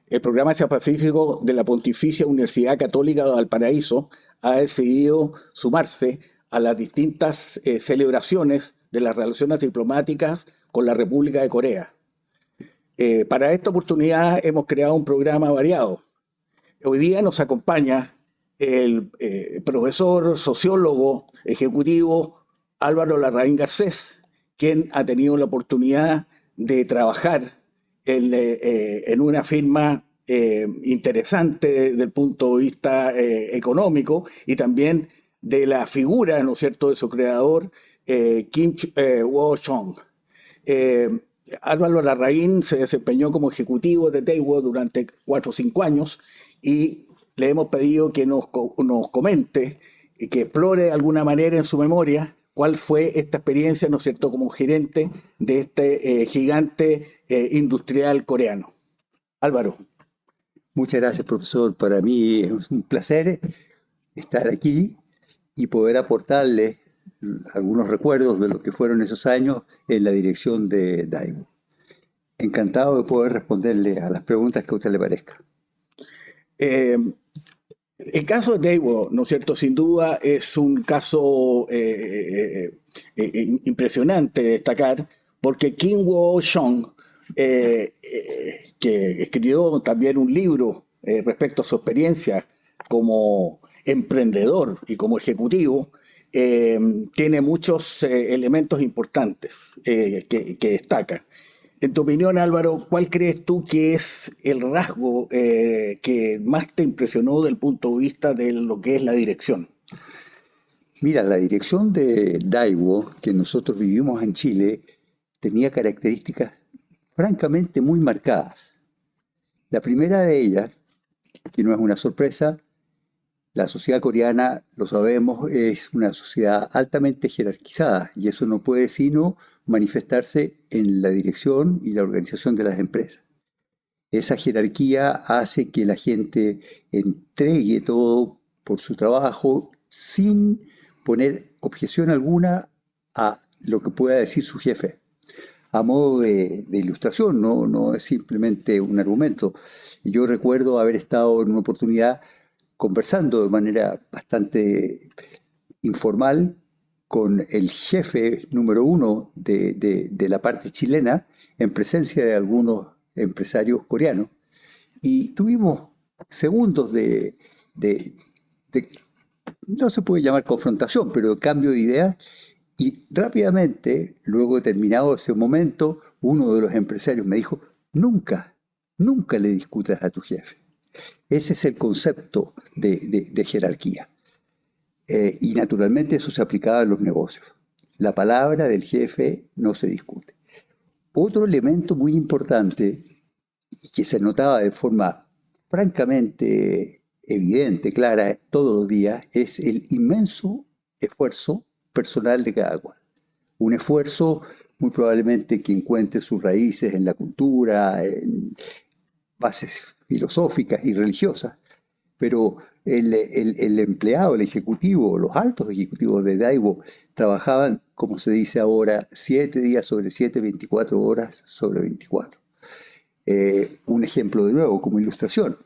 el programa Asia Pacífico de la Pontificia Universidad Católica de Valparaíso ha decidido sumarse a las distintas celebraciones de las relaciones diplomáticas con la República de Corea. Para esta oportunidad hemos creado un programa variado. Hoy día nos acompaña el profesor, sociólogo, ejecutivo Álvaro Larraín Garcés, quien ha tenido la oportunidad de trabajar en una firma interesante desde el punto de vista económico y también de la figura, ¿no es cierto?, de su creador, Kim Woo-chong. Eh, Álvaro Larraín se desempeñó como ejecutivo de Daewoo durante 4 o 5 años y le hemos pedido que nos comente y que explore de alguna manera en su memoria cuál fue esta experiencia, ¿no es cierto?, como gerente de este gigante industrial coreano. Álvaro. Muchas gracias, profesor. Para mí es un placer estar aquí y poder aportarle algunos recuerdos de lo que fueron esos años en la dirección de Daewoo. Encantado de poder responderle a las preguntas que a usted le parezca. Eh, el caso de Daewoo, ¿no es cierto? Sin duda es un caso impresionante de destacar, porque Kim Woo-chong, que escribió también un libro respecto a su experiencia como emprendedor y como ejecutivo, tiene muchos elementos importantes que destacan. En tu opinión, Álvaro, ¿cuál crees tú que es el rasgo que más te impresionó del punto de vista de lo que es la dirección? Mira, la dirección de Daewoo, que nosotros vivimos en Chile, tenía características francamente muy marcadas. La primera de ellas, que no es una sorpresa, la sociedad coreana, lo sabemos, es una sociedad altamente jerarquizada y eso no puede sino manifestarse en la dirección y la organización de las empresas. Esa jerarquía hace que la gente entregue todo por su trabajo sin poner objeción alguna a lo que pueda decir su jefe. A modo de ilustración, no es simplemente un argumento. Yo recuerdo haber estado en una oportunidad conversando de manera bastante informal con el jefe número uno de la parte chilena en presencia de algunos empresarios coreanos y tuvimos segundos de no se puede llamar confrontación, pero de cambio de ideas y rápidamente, luego de terminado ese momento, uno de los empresarios me dijo, nunca le discutas a tu jefe. Ese es el concepto de jerarquía. Y naturalmente eso se aplicaba en los negocios. La palabra del jefe no se discute. Otro elemento muy importante y que se notaba de forma francamente evidente, clara, todos los días, es el inmenso esfuerzo personal de cada cual. Un esfuerzo muy probablemente que encuentre sus raíces en la cultura, en bases filosóficas y religiosas, pero el empleado, el ejecutivo, los altos ejecutivos de Daewoo trabajaban, como se dice ahora, 7 días sobre 7, 24 horas sobre 24. Un ejemplo de nuevo, como ilustración,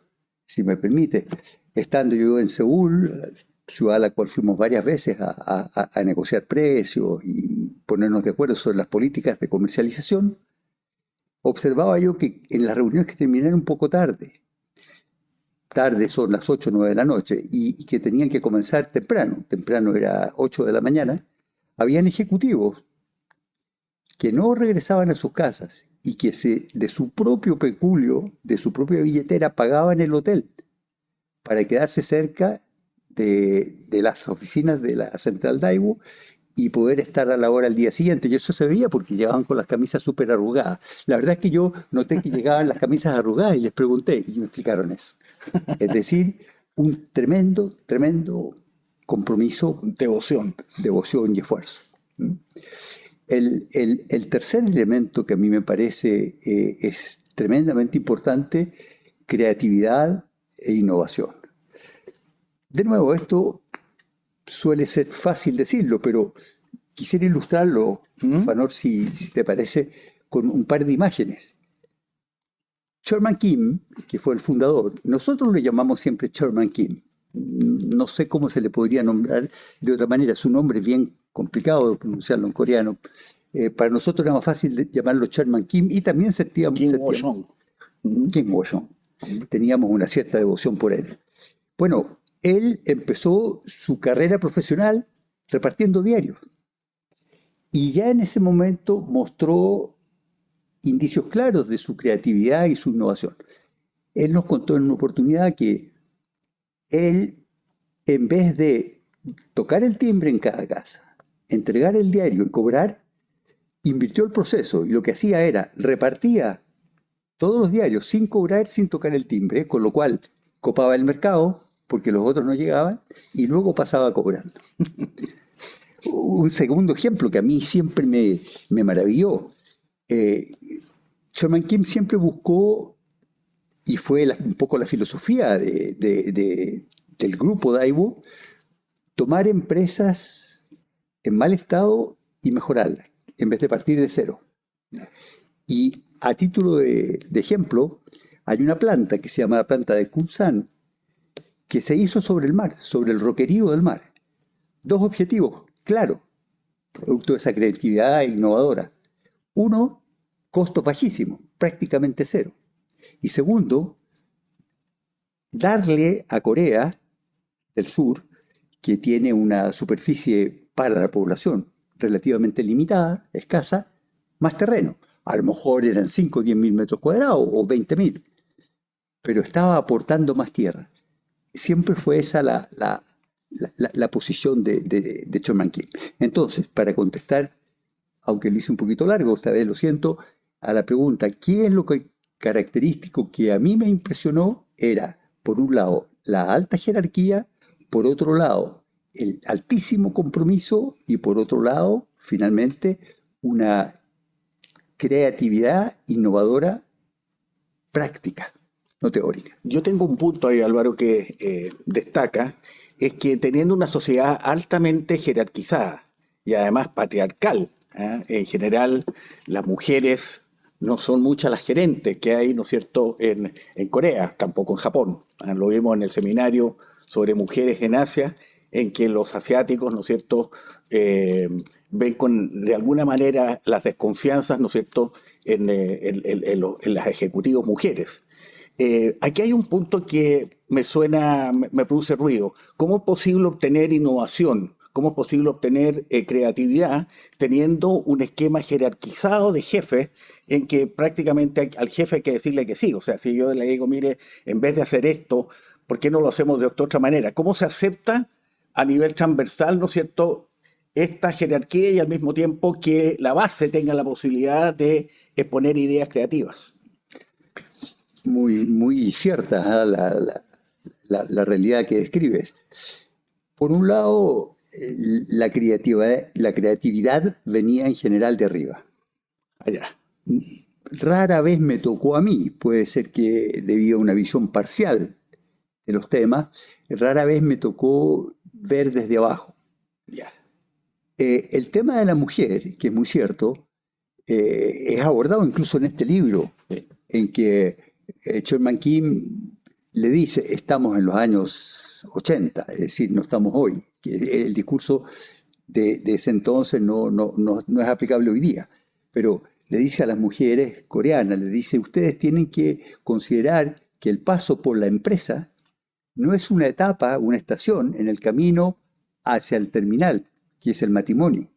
si me permite. Estando yo en Seúl, ciudad a la cual fuimos varias veces a negociar precios y ponernos de acuerdo sobre las políticas de comercialización, observaba yo que en las reuniones que terminaron un poco tarde son las 8 o 9 de la noche, y que tenían que comenzar temprano era 8 de la mañana, habían ejecutivos que no regresaban a sus casas y que de su propio peculio, de su propia billetera, pagaban el hotel para quedarse cerca de las oficinas de la central Daewoo y poder estar a la hora al día siguiente. Y eso se veía porque llegaban con las camisas súper arrugadas. La verdad es que yo noté que llegaban las camisas arrugadas y les pregunté y me explicaron eso. Es decir, un tremendo compromiso, Devoción. devoción y esfuerzo. El tercer elemento que a mí me parece es tremendamente importante, creatividad e innovación. De nuevo, esto suele ser fácil decirlo, pero quisiera ilustrarlo, Fanor, si te parece, con un par de imágenes. Sherman Kim, que fue el fundador, nosotros le llamamos siempre Sherman Kim. No sé cómo se le podría nombrar de otra manera. Su nombre es bien complicado de pronunciarlo en coreano. Para nosotros era más fácil llamarlo Sherman Kim y también Kim Wo-jong. Kim Wo-jong. Teníamos una cierta devoción por él. Bueno, él empezó su carrera profesional repartiendo diarios y ya en ese momento mostró indicios claros de su creatividad y su innovación. Él nos contó en una oportunidad que él, en vez de tocar el timbre en cada casa, entregar el diario y cobrar, invirtió el proceso y lo que hacía era repartía todos los diarios sin cobrar, sin tocar el timbre, con lo cual copaba el mercado porque los otros no llegaban y luego pasaba cobrando. Un segundo ejemplo que a mí siempre me maravilló. Sherman Kim siempre buscó, y fue un poco la filosofía del grupo Daewoo, tomar empresas en mal estado y mejorarlas, en vez de partir de cero. Y a título de ejemplo, hay una planta que se llama la planta de Kunsan, que se hizo sobre el mar, sobre el roquerío del mar. Dos objetivos, claro, producto de esa creatividad innovadora. Uno, costo bajísimo, prácticamente cero. Y segundo, darle a Corea del Sur, que tiene una superficie para la población relativamente limitada, escasa, más terreno. A lo mejor eran 5 o 10 mil metros cuadrados o 20 mil, pero estaba aportando más tierra. Siempre fue esa la posición de Sherman Kim. Entonces, para contestar, aunque lo hice un poquito largo, esta vez lo siento, a la pregunta, ¿qué es lo característico que a mí me impresionó? Era, por un lado, la alta jerarquía, por otro lado, el altísimo compromiso y por otro lado, finalmente, una creatividad innovadora práctica, no teórica. Yo tengo un punto ahí, Álvaro, que destaca, es que teniendo una sociedad altamente jerarquizada y además patriarcal, en general las mujeres no son muchas las gerentes que hay, ¿no es cierto?, en Corea, tampoco en Japón. Lo vimos en el seminario sobre mujeres en Asia, en que los asiáticos, ¿no es cierto?, ven de alguna manera las desconfianzas, ¿no es cierto?, en las ejecutivos mujeres. Aquí hay un punto que me suena, me produce ruido. ¿Cómo es posible obtener innovación? ¿Cómo es posible obtener creatividad teniendo un esquema jerarquizado de jefes en que prácticamente al jefe hay que decirle que sí? O sea, si yo le digo, mire, en vez de hacer esto, ¿por qué no lo hacemos de otra manera? ¿Cómo se acepta a nivel transversal, ¿no es cierto?, esta jerarquía y al mismo tiempo que la base tenga la posibilidad de exponer ideas creativas? Muy cierta la realidad que describes. Por un lado, la creatividad venía en general de arriba. Allá. Rara vez me tocó a mí, puede ser que debido a una visión parcial de los temas, rara vez me tocó ver desde abajo. Ya. El tema de la mujer, que es muy cierto, es abordado incluso en este libro, en que Sherman Kim le dice, estamos en los años 80, es decir, no estamos hoy. Que el discurso de ese entonces no es aplicable hoy día, pero le dice a las mujeres coreanas, le dice, ustedes tienen que considerar que el paso por la empresa no es una etapa, una estación en el camino hacia el terminal, que es el matrimonio.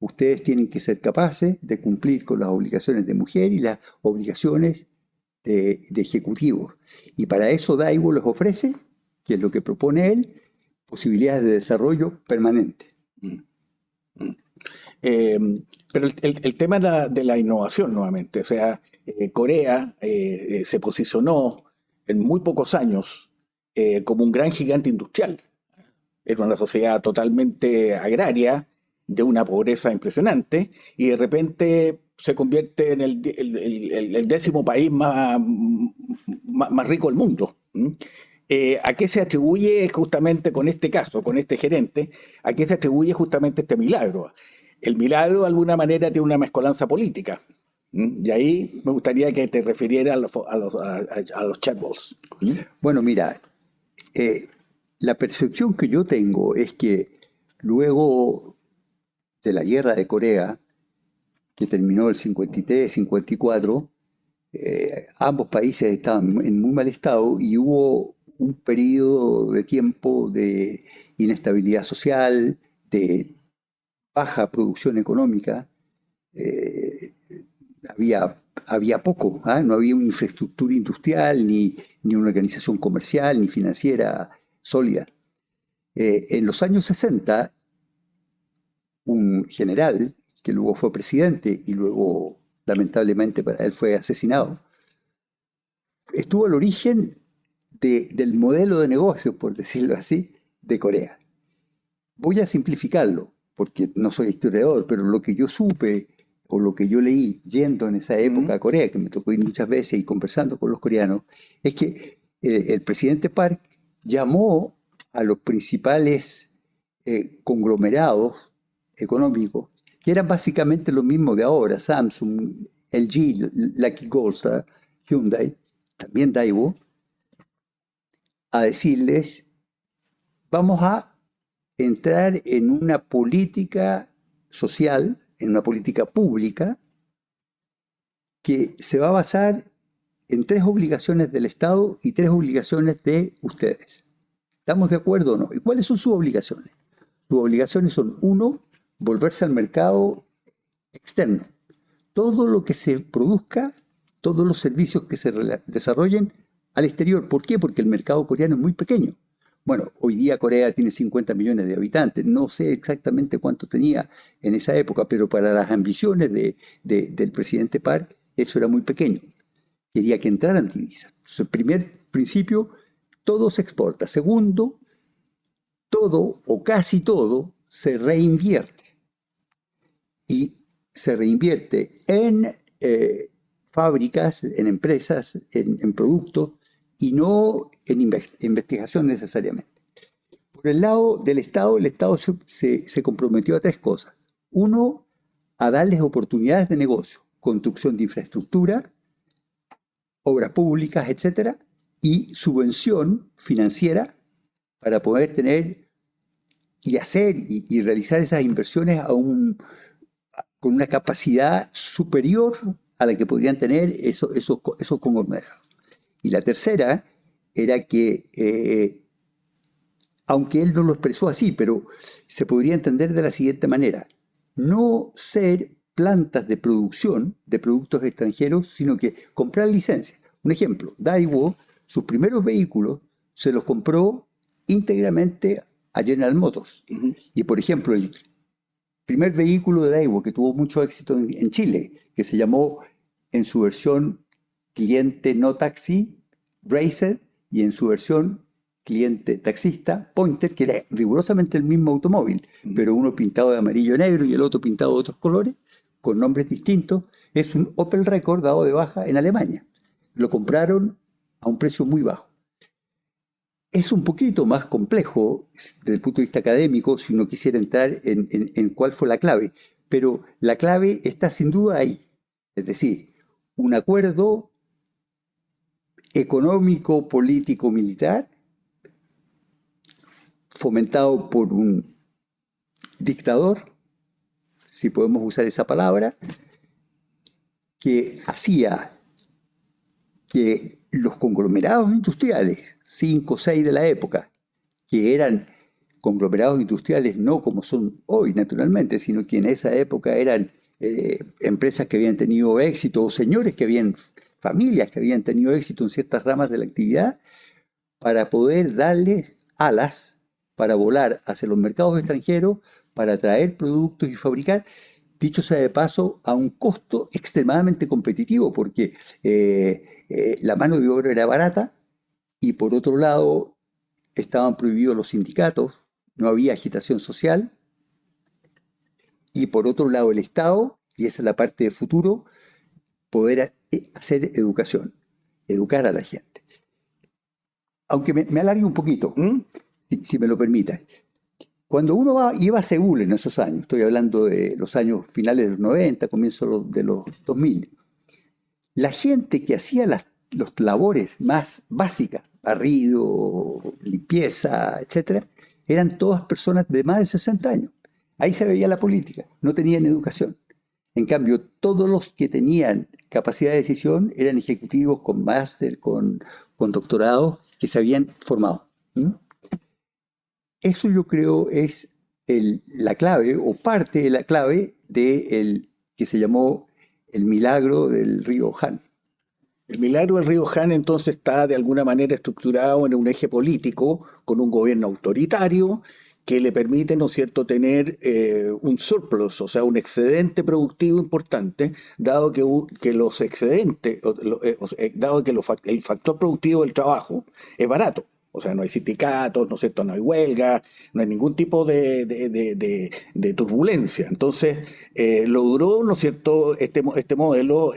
Ustedes tienen que ser capaces de cumplir con las obligaciones de mujer y las obligaciones de ejecutivos. Y para eso Daewoo les ofrece, que es lo que propone él, posibilidades de desarrollo permanente. Pero el tema de la innovación nuevamente, o sea, Corea se posicionó en muy pocos años como un gran gigante industrial. Era una sociedad totalmente agraria, de una pobreza impresionante, y de repente se convierte en el 10º país más rico del mundo. ¿A qué se atribuye justamente con este caso, con este gerente, a qué se atribuye justamente este milagro? El milagro de alguna manera tiene una mezcolanza política. Y ahí me gustaría que te refirieras a los chatbots. Bueno, mira, la percepción que yo tengo es que luego de la guerra de Corea, que terminó el 53, 54, ambos países estaban en muy mal estado y hubo un periodo de tiempo de inestabilidad social, de baja producción económica. eh, había poco, ¿ah? No había una infraestructura industrial, ni una organización comercial, ni financiera sólida. En los años 60, un general, que luego fue presidente y luego, lamentablemente para él, fue asesinado, estuvo al origen del modelo de negocio, por decirlo así, de Corea. Voy a simplificarlo, porque no soy historiador, pero lo que yo supe o lo que yo leí yendo en esa época a Corea, que me tocó ir muchas veces y conversando con los coreanos, es que el presidente Park llamó a los principales conglomerados económicos, que eran básicamente lo mismo de ahora: Samsung, LG, Lucky Goldstar, Hyundai, también Daewoo, a decirles: vamos a entrar en una política social, en una política pública, que se va a basar en 3 obligaciones del Estado y 3 obligaciones de ustedes. ¿Estamos de acuerdo o no? ¿Y cuáles son sus obligaciones? Sus obligaciones son: uno, volverse al mercado externo. Todo lo que se produzca, todos los servicios que se desarrollen al exterior. ¿Por qué? Porque el mercado coreano es muy pequeño. Bueno, hoy día Corea tiene 50 millones de habitantes. No sé exactamente cuánto tenía en esa época, pero para las ambiciones del presidente Park, eso era muy pequeño. Quería que entraran divisas. Entonces, el primer principio: todo se exporta. Segundo, todo o casi todo se reinvierte. Y se reinvierte en fábricas, en empresas, en productos, y no en investigación necesariamente. Por el lado del Estado, el Estado se comprometió a 3 cosas. Uno, a darles oportunidades de negocio: construcción de infraestructura, obras públicas, etcétera, y subvención financiera para poder tener y hacer y realizar esas inversiones con una capacidad superior a la que podrían tener esos conglomerados. Y la tercera era que, aunque él no lo expresó así, pero se podría entender de la siguiente manera: no ser plantas de producción de productos extranjeros, sino que comprar licencias. Un ejemplo: Daewoo, sus primeros vehículos se los compró íntegramente a General Motors. Y por ejemplo, el primer vehículo de Daewoo que tuvo mucho éxito en Chile, que se llamó en su versión cliente no taxi, Racer, y en su versión cliente taxista, Pointer, que era rigurosamente el mismo automóvil, pero uno pintado de amarillo y negro y el otro pintado de otros colores, con nombres distintos. Es un Opel Rekord dado de baja en Alemania. Lo compraron a un precio muy bajo. Es un poquito más complejo desde el punto de vista académico si uno quisiera entrar en cuál fue la clave, pero la clave está sin duda ahí. Es decir, un acuerdo económico, político, militar, fomentado por un dictador, si podemos usar esa palabra, que hacía que los conglomerados industriales, 5 o 6 de la época, que eran conglomerados industriales no como son hoy, naturalmente, sino que en esa época eran empresas que habían tenido éxito, o señores que habían, familias que habían tenido éxito en ciertas ramas de la actividad, para poder darle alas para volar hacia los mercados extranjeros, para traer productos y fabricar, dicho sea de paso, a un costo extremadamente competitivo, porque la mano de obra era barata y por otro lado estaban prohibidos los sindicatos, no había agitación social, y por otro lado el Estado, y esa es la parte de futuro, poder hacer educación, educar a la gente. Aunque me alargue un poquito, si me lo permite. Cuando uno iba a Seúl en esos años, estoy hablando de los años finales de los 90, comienzos de los 2000, la gente que hacía las labores más básicas, barrido, limpieza, etcétera, eran todas personas de más de 60 años. Ahí se veía la política, no tenían educación. En cambio, todos los que tenían capacidad de decisión eran ejecutivos con máster, con doctorado, que se habían formado. ¿Mm? Eso yo creo es la clave, o parte de la clave del que se llamó el milagro del río Han. El milagro del río Han entonces está de alguna manera estructurado en un eje político con un gobierno autoritario que le permite, ¿no es cierto?, tener un surplus, o sea, un excedente productivo importante, dado que los excedentes, dado que el factor productivo del trabajo es barato. O sea, no hay sindicatos, ¿no es cierto?, no hay huelga, no hay ningún tipo de turbulencia. Entonces, logró, ¿no es cierto?, este modelo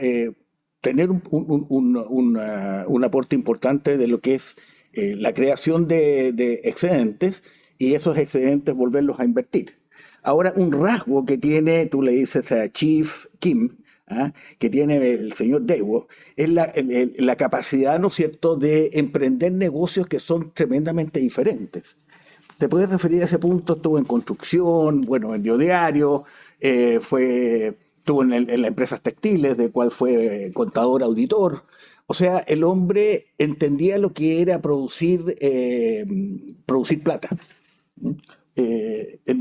tener un aporte importante de lo que es la creación de excedentes y esos excedentes volverlos a invertir. Ahora, un rasgo que tiene, tú le dices a Chief Kim, ¿ah?, que tiene el señor Daewoo, es la capacidad, ¿no es cierto?, de emprender negocios que son tremendamente diferentes. ¿Te puedes referir a ese punto? Estuvo en construcción, bueno, vendió diario, estuvo en las empresas textiles, de cual fue contador, auditor. O sea, el hombre entendía lo que era producir plata, ¿m? En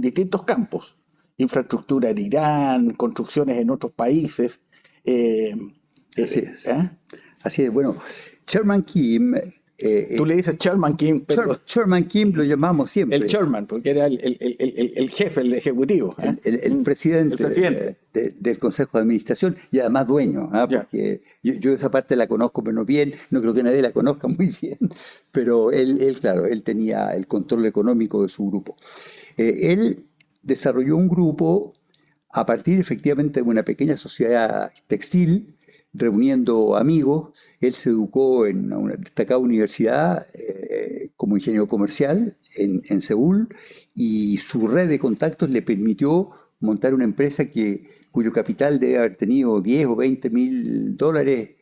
distintos campos. Infraestructura en Irán, construcciones en otros países. eh, Así es. ¿Ah? Así es. Bueno, Chairman Kim, Tú le dices Chairman Kim, pero Chairman Kim lo llamamos siempre. el chairman, porque era el jefe, el ejecutivo. ¿Eh? El presidente, El presidente. del Consejo de Administración y además dueño, ¿ah? Ya. Porque yo esa parte la conozco menos bien, no creo que nadie la conozca muy bien, pero claro, él tenía el control económico de su grupo. Él desarrolló un grupo a partir efectivamente de una pequeña sociedad textil, reuniendo amigos. Él se educó en una destacada universidad como ingeniero comercial en Seúl, y su red de contactos le permitió montar una empresa cuyo capital debe haber tenido 10 o 20 mil dólares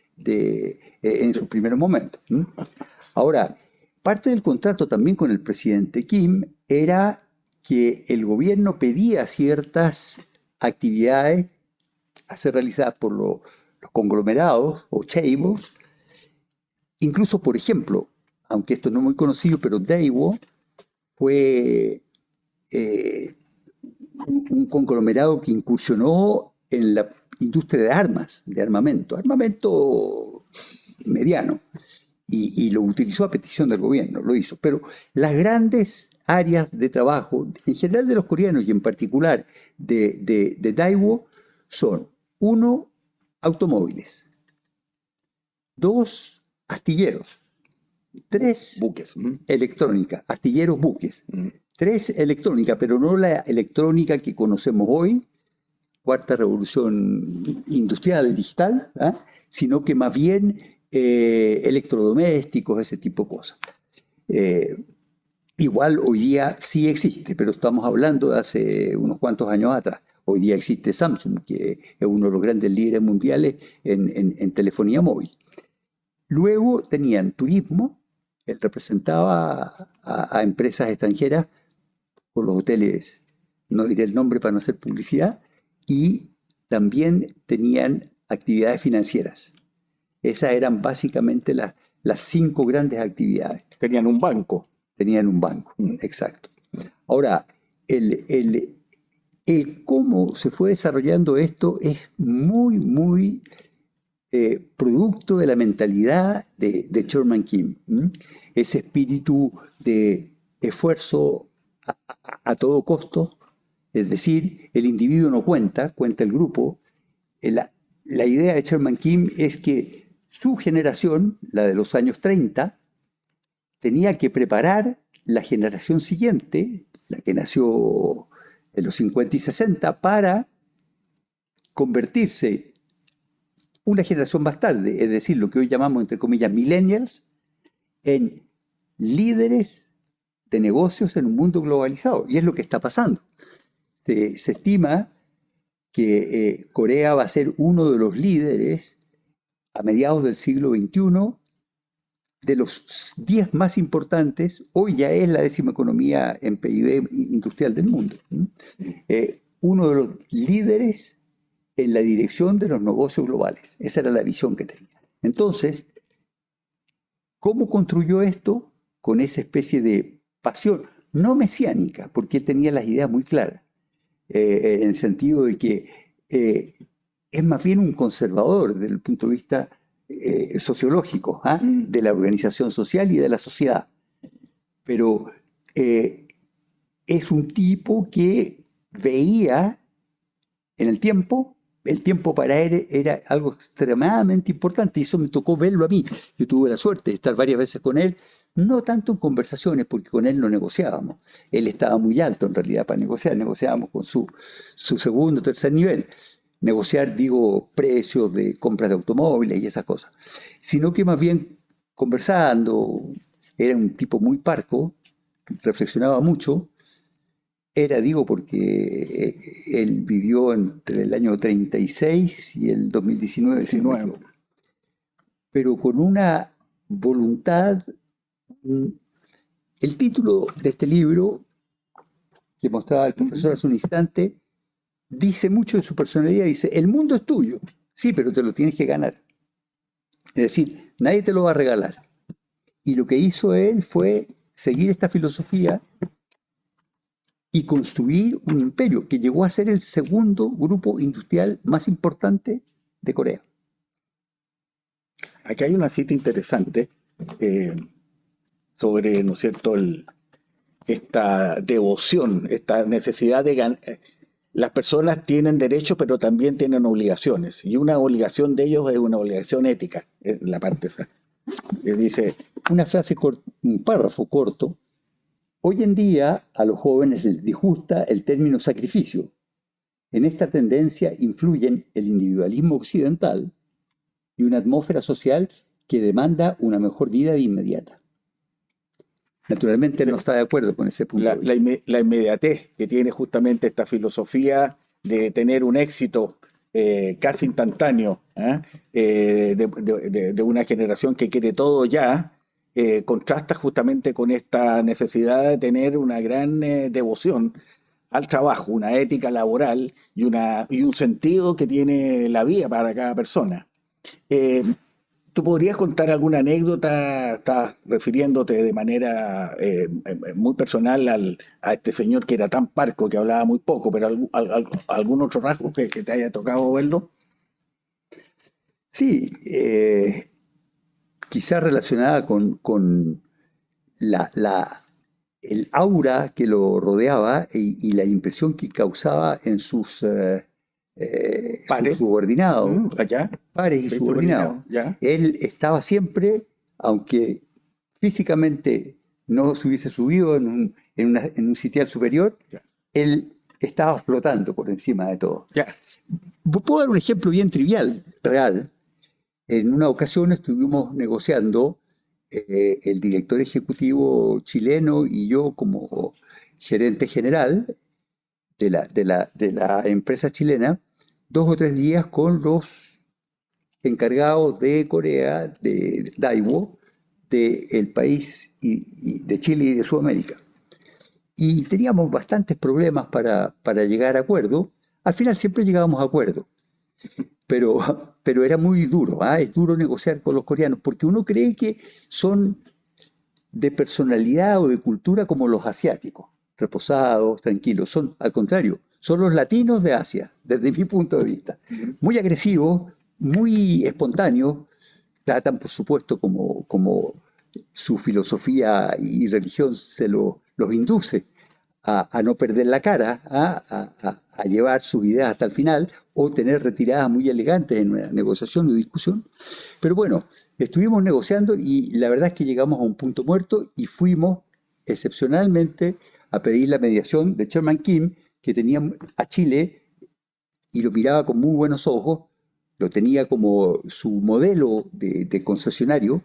en sus primeros momentos. Ahora, parte del contrato también con el presidente Kim era que el gobierno pedía ciertas actividades a ser realizadas por los conglomerados o chaebols. Incluso, por ejemplo, aunque esto no es muy conocido, pero Daewoo fue un conglomerado que incursionó en la industria de armas, de armamento mediano, y lo utilizó a petición del gobierno, lo hizo. Pero las grandes áreas de trabajo, en general de los coreanos y en particular de Daewoo, son: uno, automóviles; dos, astilleros; tres, Buques. electrónica, astilleros, buques; tres, electrónica, pero no la electrónica que conocemos hoy, cuarta revolución industrial, digital, ¿ah?, sino que más bien electrodomésticos, ese tipo de cosas. Igual hoy día sí existe, pero estamos hablando de hace unos cuantos años atrás. Hoy día existe Samsung, que es uno de los grandes líderes mundiales en telefonía móvil. Luego tenían turismo. Él representaba a empresas extranjeras con los hoteles, no diré el nombre para no hacer publicidad, y también tenían actividades financieras. Esas eran básicamente las 5 grandes actividades. Tenían un banco. Tenían un banco, exacto. Ahora, el cómo se fue desarrollando esto es muy producto de la mentalidad de Chairman Kim. Ese espíritu de esfuerzo a todo costo, es decir, el individuo no cuenta, cuenta el grupo. La idea de Chairman Kim es que su generación, la de los años 30, tenía que preparar la generación siguiente, la que nació en los 50 y 60, para convertirse una generación más tarde, es decir, lo que hoy llamamos, entre comillas, millennials, en líderes de negocios en un mundo globalizado. Y es lo que está pasando. Se estima que Corea va a ser uno de los líderes a mediados del siglo XXI, de los 10 más importantes, hoy ya es la 10ª economía en PIB industrial del mundo. Uno de los líderes en la dirección de los negocios globales. Esa era la visión que tenía. Entonces, ¿cómo construyó esto? Con esa especie de pasión, no mesiánica, porque él tenía las ideas muy claras, en el sentido de que es más bien un conservador desde el punto de vista sociológico, de la organización social y de la sociedad. Pero es un tipo que veía en el tiempo para él era algo extremadamente importante y eso me tocó verlo a mí. Yo tuve la suerte de estar varias veces con él, no tanto en conversaciones, porque con él no negociábamos. Él estaba muy alto en realidad para negociar, negociábamos con su segundo o tercer nivel. Negociar, digo, precios de compras de automóviles y esas cosas. Sino que más bien conversando, era un tipo muy parco, reflexionaba mucho. Era, digo, porque él vivió entre el año 36 y el 2019, si no me 19. equivoco. Pero con una voluntad. El título de este libro, que mostraba el profesor hace un instante, dice mucho de su personalidad. Dice, el mundo es tuyo, sí, pero te lo tienes que ganar. Es decir, nadie te lo va a regalar. Y lo que hizo él fue seguir esta filosofía y construir un imperio que llegó a ser el segundo grupo industrial más importante de Corea. Aquí hay una cita interesante sobre, ¿no es cierto?, esta devoción, esta necesidad de ganar. Las personas tienen derechos, pero también tienen obligaciones. Y una obligación de ellos es una obligación ética, la parte esa. Dice, una frase, un párrafo corto. Hoy en día a los jóvenes les disgusta el término sacrificio. En esta tendencia influyen el individualismo occidental y una atmósfera social que demanda una mejor vida de inmediata. Naturalmente sí, no está de acuerdo con ese punto de vista. la inmediatez que tiene justamente esta filosofía de tener un éxito casi instantáneo, de una generación que quiere todo ya, contrasta justamente con esta necesidad de tener una gran devoción al trabajo, una ética laboral y un sentido que tiene la vida para cada persona. Eh, ¿Tú podrías contar alguna anécdota? Estás refiriéndote de manera muy personal a este señor que era tan parco, que hablaba muy poco, pero algún otro rasgo que te haya tocado verlo. Sí, quizás relacionada con el aura que lo rodeaba y la impresión que causaba en sus Pares, subordinados, allá, pares y soy subordinados. subordinado, ya, Él estaba siempre, aunque físicamente no se hubiese subido en un sitial superior, ya, él estaba flotando por encima de todo. ya. Puedo dar un ejemplo bien trivial, real. En una ocasión estuvimos negociando el director ejecutivo chileno y yo como gerente general de la empresa chilena, 2 o 3 días con los encargados de Corea, de Daewoo, del país y de Chile y de Sudamérica. Y teníamos bastantes problemas para llegar a acuerdo. Al final siempre llegábamos a acuerdo. Pero era muy duro, es duro negociar con los coreanos, porque uno cree que son de personalidad o de cultura como los asiáticos, reposados, tranquilos. Son, al contrario, son los latinos de Asia, desde mi punto de vista. Muy agresivos, muy espontáneos, tratan, por supuesto, como su filosofía y religión los induce a no perder la cara, a llevar sus ideas hasta el final o tener retiradas muy elegantes en una negociación o discusión. Pero bueno, estuvimos negociando y la verdad es que llegamos a un punto muerto y fuimos excepcionalmente a pedir la mediación de Chairman Kim, que tenía a Chile y lo miraba con muy buenos ojos, lo tenía como su modelo de concesionario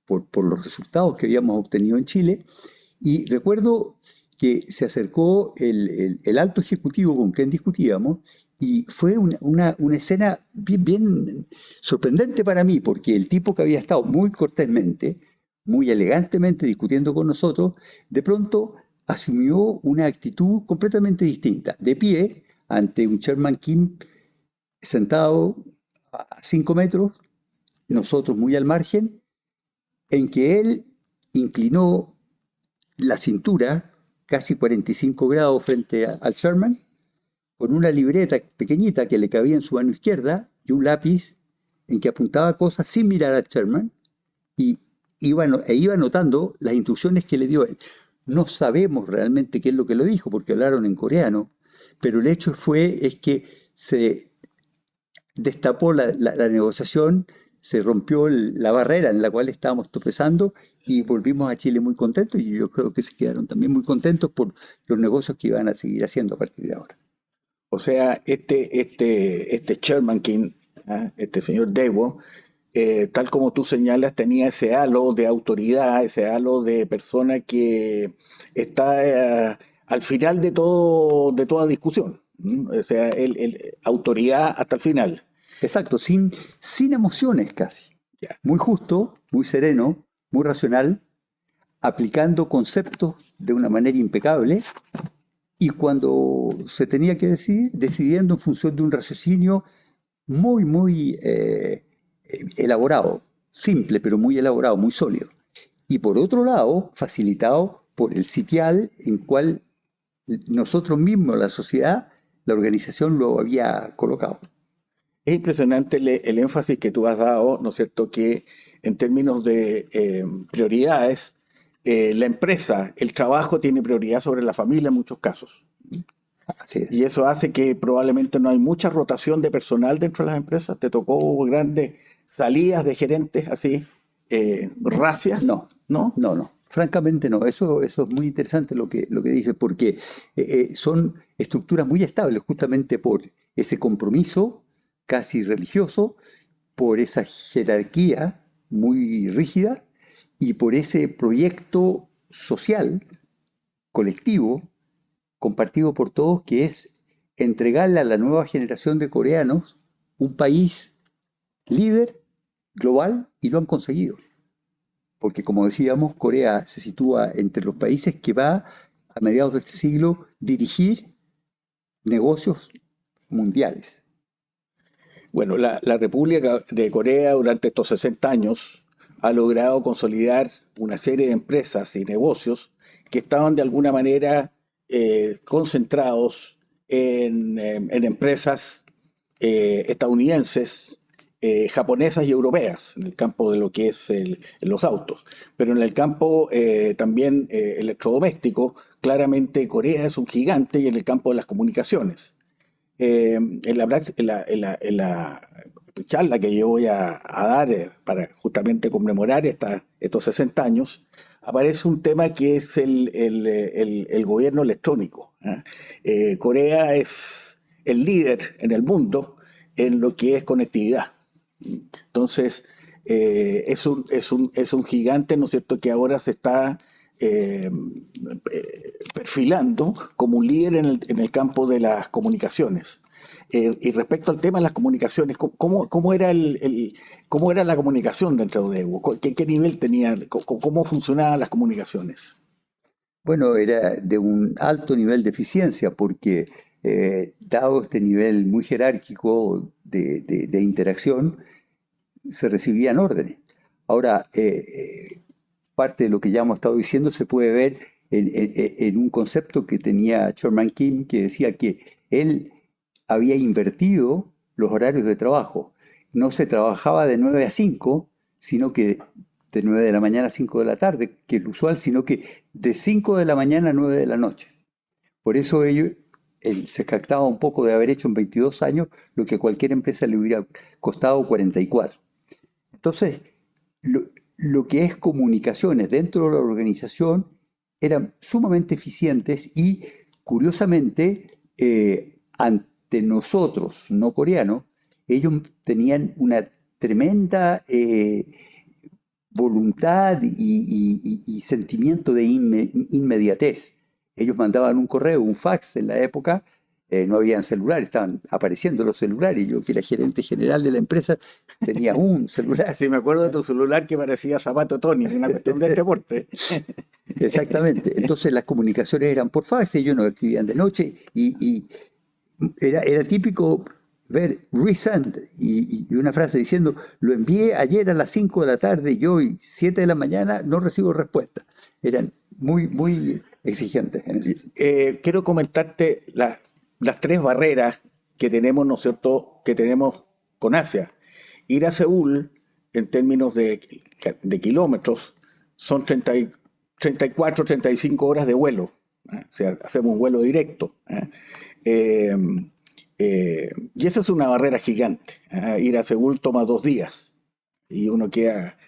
por los resultados que habíamos obtenido en Chile. Y recuerdo que se acercó el alto ejecutivo con quien discutíamos y fue una escena bien sorprendente para mí, porque el tipo que había estado muy cortésmente, muy elegantemente discutiendo con nosotros, de pronto asumió una actitud completamente distinta, de pie ante un Chairman Kim sentado a 5 metros, nosotros muy al margen, en que él inclinó la cintura casi 45 grados frente al Sherman, con una libreta pequeñita que le cabía en su mano izquierda y un lápiz en que apuntaba cosas sin mirar al Sherman y iba anotando las instrucciones que le dio él. No sabemos realmente qué es lo que le dijo porque hablaron en coreano, pero el hecho es que se destapó la negociación, se rompió la barrera en la cual estábamos tropezando y volvimos a Chile muy contentos y yo creo que se quedaron también muy contentos por los negocios que iban a seguir haciendo a partir de ahora. O sea, este Sherman King, este señor Dewo, tal como tú señalas, tenía ese halo de autoridad, ese halo de persona que está al final de toda discusión. O sea, autoridad hasta el final. Exacto, sin emociones casi. Ya. Muy justo, muy sereno, muy racional, aplicando conceptos de una manera impecable y cuando se tenía que decidir, decidiendo en función de un raciocinio muy elaborado, simple pero muy elaborado, muy sólido. Y por otro lado, facilitado por el sitial en cual nosotros mismos, la sociedad, la organización lo había colocado. Es impresionante el énfasis que tú has dado, ¿no es cierto?, que en términos de prioridades, la empresa, el trabajo tiene prioridad sobre la familia en muchos casos. Así Y es. eso hace que probablemente no hay mucha rotación de personal dentro de las empresas. Te tocó grandes salidas de gerentes así, racias, No, ¿no? no. Francamente no. Eso es muy interesante lo que dices, porque son estructuras muy estables justamente por ese compromiso casi religioso, por esa jerarquía muy rígida y por ese proyecto social, colectivo, compartido por todos, que es entregarle a la nueva generación de coreanos un país líder global y lo han conseguido. Porque como decíamos, Corea se sitúa entre los países que va a mediados de este siglo dirigir negocios mundiales. Bueno, la República de Corea durante estos 60 años ha logrado consolidar una serie de empresas y negocios que estaban de alguna manera concentrados en empresas estadounidenses, japonesas y europeas, en el campo de lo que es los autos. Pero en el campo también electrodoméstico, claramente Corea es un gigante y en el campo de las comunicaciones. En la charla que yo voy a dar para justamente conmemorar estos 60 años, aparece un tema que es el gobierno electrónico. Corea es el líder en el mundo en lo que es conectividad. Entonces, es un gigante, ¿no es cierto?, que ahora se está perfilando como un líder en el campo de las comunicaciones. Y respecto al tema de las comunicaciones, ¿cómo era cómo era la comunicación dentro de Evo? ¿Qué nivel tenía? ¿Cómo funcionaban las comunicaciones? Bueno, era de un alto nivel de eficiencia porque dado este nivel muy jerárquico de interacción, se recibían órdenes. Ahora, parte de lo que ya hemos estado diciendo se puede ver en un concepto que tenía Sherman Kim, que decía que él había invertido los horarios de trabajo. No se trabajaba de 9 a 5, sino que de 9 de la mañana a 5 de la tarde, que es lo usual, sino que de 5 de la mañana a 9 de la noche. Por eso él se jactaba un poco de haber hecho en 22 años lo que a cualquier empresa le hubiera costado 44. Entonces, lo que es comunicaciones dentro de la organización eran sumamente eficientes y, curiosamente, ante nosotros, no coreanos, ellos tenían una tremenda voluntad y sentimiento de inmediatez. Ellos mandaban un correo, un fax en la época, no habían celulares, estaban apareciendo los celulares. Yo, que era gerente general de la empresa, tenía un celular. Sí, me acuerdo de tu celular que parecía zapato Tony, una cuestión de este porte. Exactamente. Entonces las comunicaciones eran por fax, ellos nos escribían de noche y era típico ver resend y una frase diciendo, lo envié ayer a las 5 de la tarde y hoy 7 de la mañana no recibo respuesta. Eran muy, muy exigentes en ese sentido. Quiero comentarte las tres barreras que tenemos, ¿no es cierto?, que tenemos con Asia. Ir a Seúl, en términos de kilómetros, son 34, 35 horas de vuelo. O sea, hacemos un vuelo directo. Eh, y esa es una barrera gigante. Ir a Seúl toma 2 días y uno queda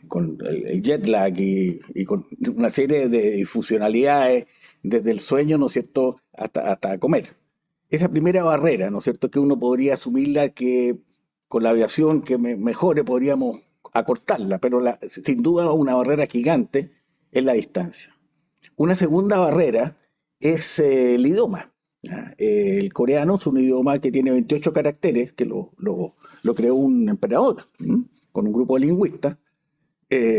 con el jet lag y con una serie de disfuncionalidades, desde el sueño, ¿no es cierto?, hasta comer. Esa primera barrera, ¿no es cierto?, que uno podría asumirla que con la aviación que mejore podríamos acortarla, pero sin duda una barrera gigante es la distancia. Una segunda barrera es el idioma. El coreano es un idioma que tiene 28 caracteres, que lo creó un emperador, con un grupo de lingüistas,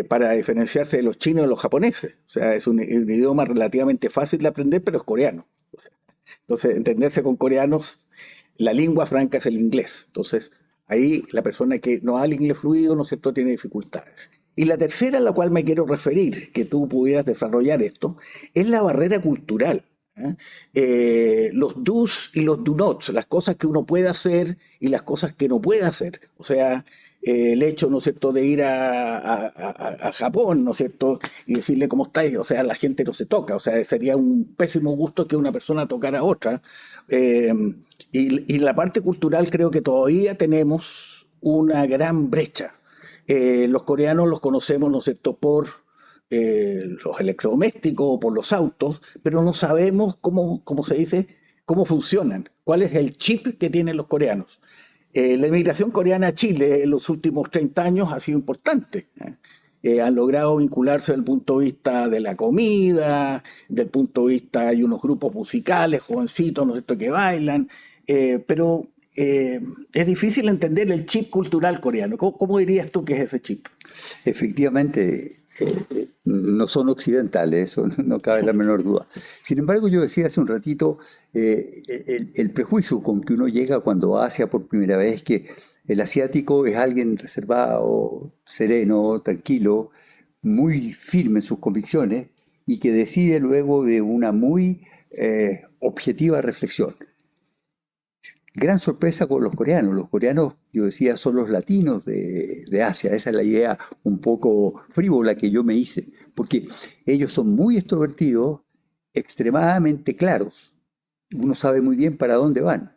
para diferenciarse de los chinos y de los japoneses. O sea, es un idioma relativamente fácil de aprender, pero es coreano. O sea, entonces, entenderse con coreanos, la lengua franca es el inglés. Entonces, ahí la persona que no habla inglés fluido, ¿no es cierto?, tiene dificultades. Y la tercera a la cual me quiero referir, que tú pudieras desarrollar esto, es la barrera cultural. Los do's y los do nots, las cosas que uno puede hacer y las cosas que no puede hacer. O sea, el hecho, ¿no es cierto?, de ir a Japón, ¿no es cierto?, y decirle cómo estáis, o sea, la gente no se toca, o sea, sería un pésimo gusto que una persona tocara a otra. Eh, y la parte cultural creo que todavía tenemos una gran brecha. Los coreanos los conocemos, ¿no es cierto?, por los electrodomésticos o por los autos, pero no sabemos cómo se dice, cómo funcionan, cuál es el chip que tienen los coreanos. La inmigración coreana a Chile en los últimos 30 años ha sido importante. Han logrado vincularse desde el punto de vista de la comida, del punto de vista, hay unos grupos musicales, jovencitos, ¿no es cierto?, que bailan, pero es difícil entender el chip cultural coreano. ¿Cómo dirías tú que es ese chip? Efectivamente, no son occidentales, eso no cabe la menor duda. Sin embargo, yo decía hace un ratito, el prejuicio con que uno llega cuando va a Asia por primera vez, que el asiático es alguien reservado, sereno, tranquilo, muy firme en sus convicciones y que decide luego de una muy objetiva reflexión. Gran sorpresa con los coreanos. Los coreanos, yo decía, son los latinos de Asia. Esa es la idea un poco frívola que yo me hice. Porque ellos son muy extrovertidos, extremadamente claros. Uno sabe muy bien para dónde van.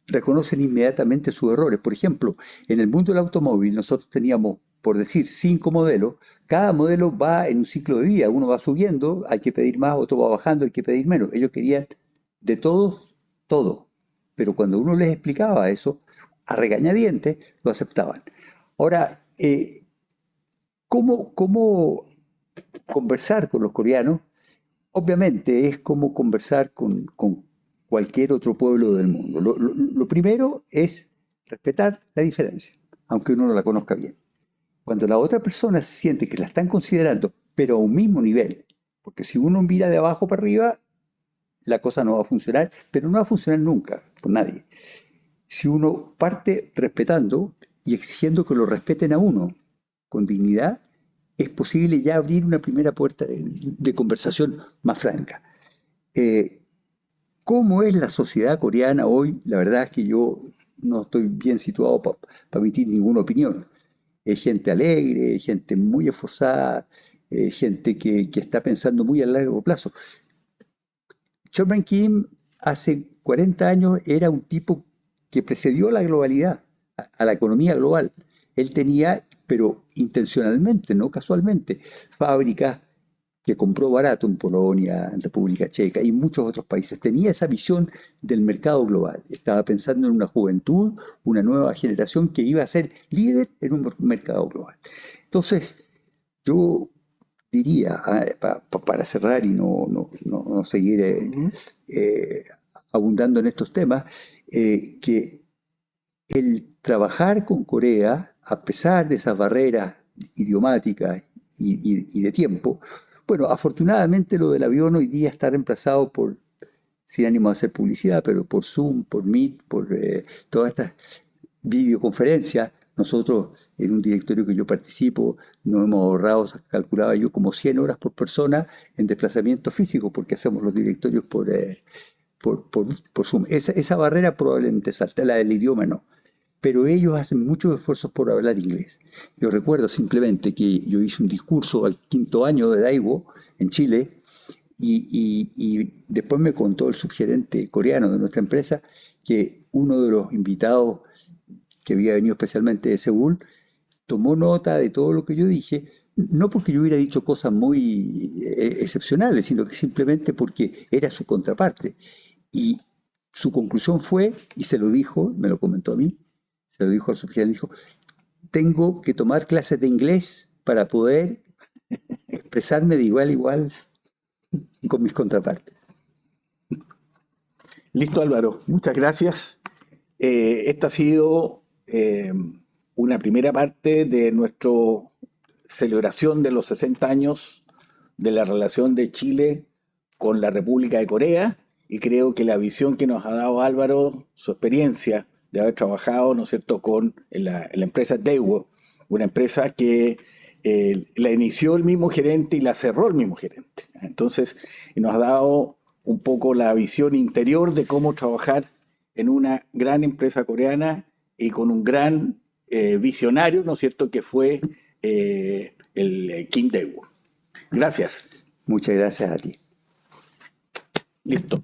Reconocen inmediatamente sus errores. Por ejemplo, en el mundo del automóvil nosotros teníamos, por decir, 5 modelos. Cada modelo va en un ciclo de vida. Uno va subiendo, hay que pedir más, otro va bajando, hay que pedir menos. Ellos querían de todos, todo. Pero cuando uno les explicaba eso, a regañadientes, lo aceptaban. Ahora, ¿cómo conversar con los coreanos? Obviamente es como conversar con cualquier otro pueblo del mundo. Lo primero es respetar la diferencia, aunque uno no la conozca bien. Cuando la otra persona siente que la están considerando, pero a un mismo nivel, porque si uno mira de abajo para arriba, la cosa no va a funcionar, pero no va a funcionar nunca, por nadie. Si uno parte respetando y exigiendo que lo respeten a uno con dignidad, es posible ya abrir una primera puerta de conversación más franca. Eh, ¿Cómo es la sociedad coreana hoy? La verdad es que yo no estoy bien situado para emitir ninguna opinión. Es gente alegre, gente muy esforzada, gente que está pensando muy a largo plazo. Choi Kim hace 40 años era un tipo que precedió a la globalidad, a la economía global. Él tenía, pero intencionalmente, no casualmente, fábricas que compró barato en Polonia, en República Checa y muchos otros países. Tenía esa visión del mercado global. Estaba pensando en una juventud, una nueva generación que iba a ser líder en un mercado global. Entonces, yo diría, para cerrar y no seguir abundando en estos temas, que el trabajar con Corea, a pesar de esas barreras idiomáticas y de tiempo, bueno, afortunadamente lo del avión hoy día está reemplazado por, sin ánimo de hacer publicidad, pero por Zoom, por Meet, por todas estas videoconferencias. Nosotros, en un directorio que yo participo, nos hemos ahorrado, calculaba yo, como 100 horas por persona en desplazamiento físico, porque hacemos los directorios por Zoom. Esa barrera probablemente salta, la del idioma no. Pero ellos hacen muchos esfuerzos por hablar inglés. Yo recuerdo simplemente que yo hice un discurso al 5.º de Daiwo en Chile y después me contó el subgerente coreano de nuestra empresa que uno de los invitados que había venido especialmente de Seúl tomó nota de todo lo que yo dije, no porque yo hubiera dicho cosas muy excepcionales, sino que simplemente porque era su contraparte. Y su conclusión fue, y se lo dijo, me lo comentó a mí, se lo dijo al subgerente, dijo, tengo que tomar clases de inglés para poder expresarme de igual a igual con mis contrapartes. Listo, Álvaro. Muchas gracias. Esta ha sido una primera parte de nuestra celebración de los 60 años de la relación de Chile con la República de Corea, y creo que la visión que nos ha dado Álvaro, su experiencia de haber trabajado, ¿no es cierto?, en la empresa Daewoo, una empresa que la inició el mismo gerente y la cerró el mismo gerente. Entonces, nos ha dado un poco la visión interior de cómo trabajar en una gran empresa coreana y con un gran visionario, ¿no es cierto?, que fue el Kim Daewoo. Gracias. Muchas gracias a ti. Listo.